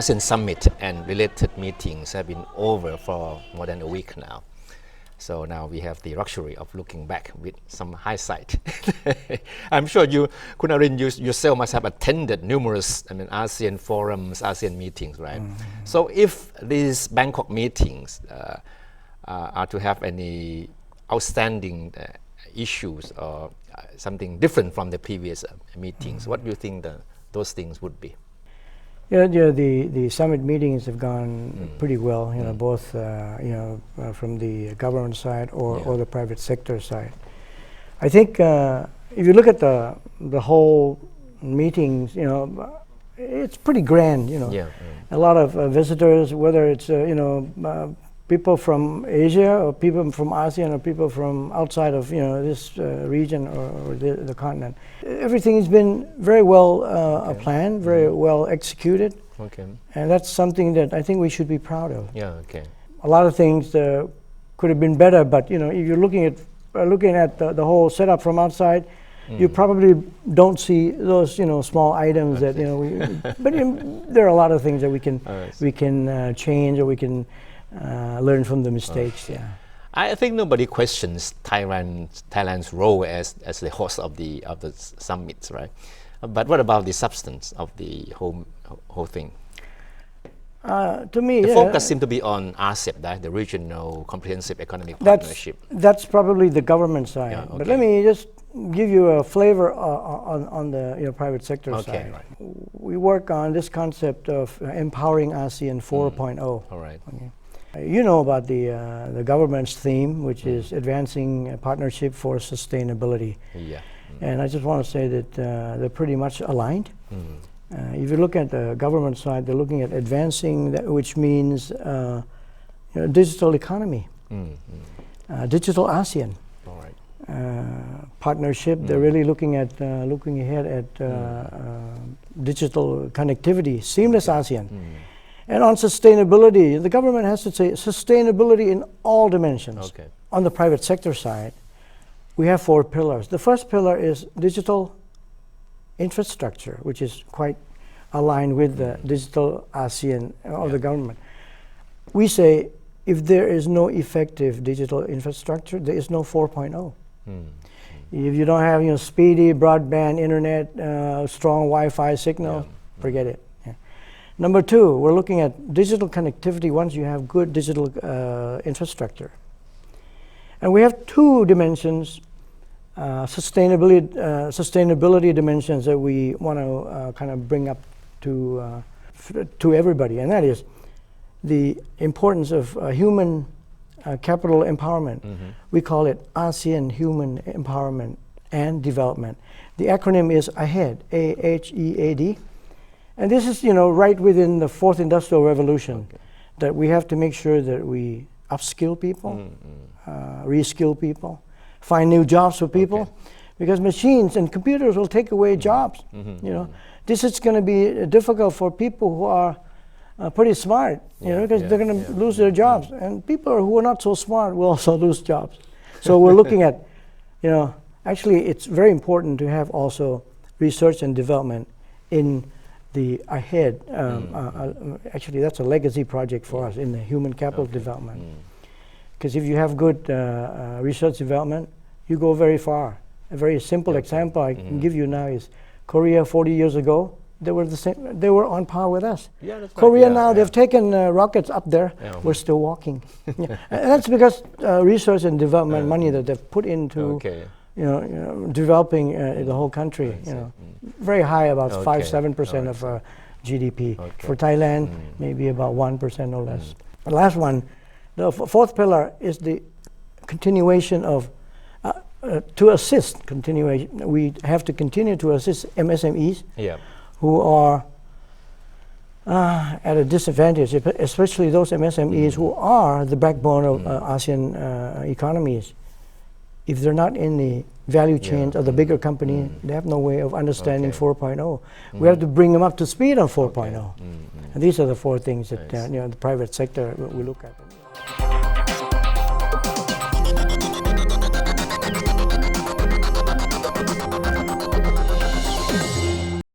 ASEAN Summit and related meetings have been over for more than a week now. So now we have the luxury of looking back with some hindsight. I'm sure you, Kunarin, you yourself must have attended numerous ASEAN forums, ASEAN meetings, right? Mm-hmm. So if these Bangkok meetings are to have any outstanding issues or something different from the previous meetings, what do you think those things would be? Yeah, the summit meetings have gone pretty well, both from the government side or the private sector side. I think if you look at the whole meetings, it's pretty grand, A lot of visitors, whether it's people from Asia or people from ASEAN or people from outside of this region or the continent. Everything has been very well planned, very well executed, and that's something that I think we should be proud of. A lot of things could have been better, but if you're looking at the whole setup from outside, you probably don't see those small items that but there are a lot of things that we can change or we can learn from the mistakes. I think nobody questions Thailand's role as the host of the summits, right? But what about the substance of the whole thing? To me, the focus seems to be on RCEP, right? The Regional Comprehensive Economic Partnership. That's probably the government side. But let me just give you a flavor on the private sector side. Right. We work on this concept of empowering ASEAN 4.0. All right. You know about the government's theme, which is advancing a partnership for sustainability. And I just want to say that they're pretty much aligned. If you look at the government side, they're looking at advancing that, which means digital economy, digital ASEAN. Partnership. They're really looking ahead at digital connectivity, seamless ASEAN. And on sustainability, the government has to say sustainability in all dimensions. On the private sector side, we have 4 pillars. The first pillar is digital infrastructure, which is quite aligned with the digital ASEAN of the government. We say if there is no effective digital infrastructure, there is no 4.0. If you don't have speedy broadband internet, strong Wi-Fi signal, forget it. Number 2, we're looking at digital connectivity once you have good digital infrastructure. And we have 2 dimensions, sustainability dimensions that we want to kind of bring up to everybody, and that is the importance of human capital empowerment. We call it ASEAN Human Empowerment and Development. The acronym is AHEAD, AHEAD. And this is, right within the 4th Industrial Revolution, that we have to make sure that we upskill people, reskill people, find new jobs for people, because machines and computers will take away jobs. This is going to be difficult for people who are pretty smart, because they're going to lose their jobs, and people who are not so smart will also lose jobs. So we're looking at, actually it's very important to have also research and development in the AHEAD. Actually, that's a legacy project for us in the human capital development. Because if you have good research development, you go very far. A very simple example I can give you now is Korea 40 years ago. They were the same. They were on par with us. Korea now, they've taken rockets up there. We're still walking. And that's because research and development money that they've put into developing the whole country. Very high, about 5-7% of GDP. For Thailand, maybe about 1% or less. The last one, the 4th pillar is the continuation of to assist continuation. We have to continue to assist MSMEs who are at a disadvantage, especially those MSMEs who are the backbone of ASEAN economies. If they're not in the value chains of the bigger company, they have no way of understanding 4.0. We have to bring them up to speed on 4.0. And these are the 4 things that the private sector we look at.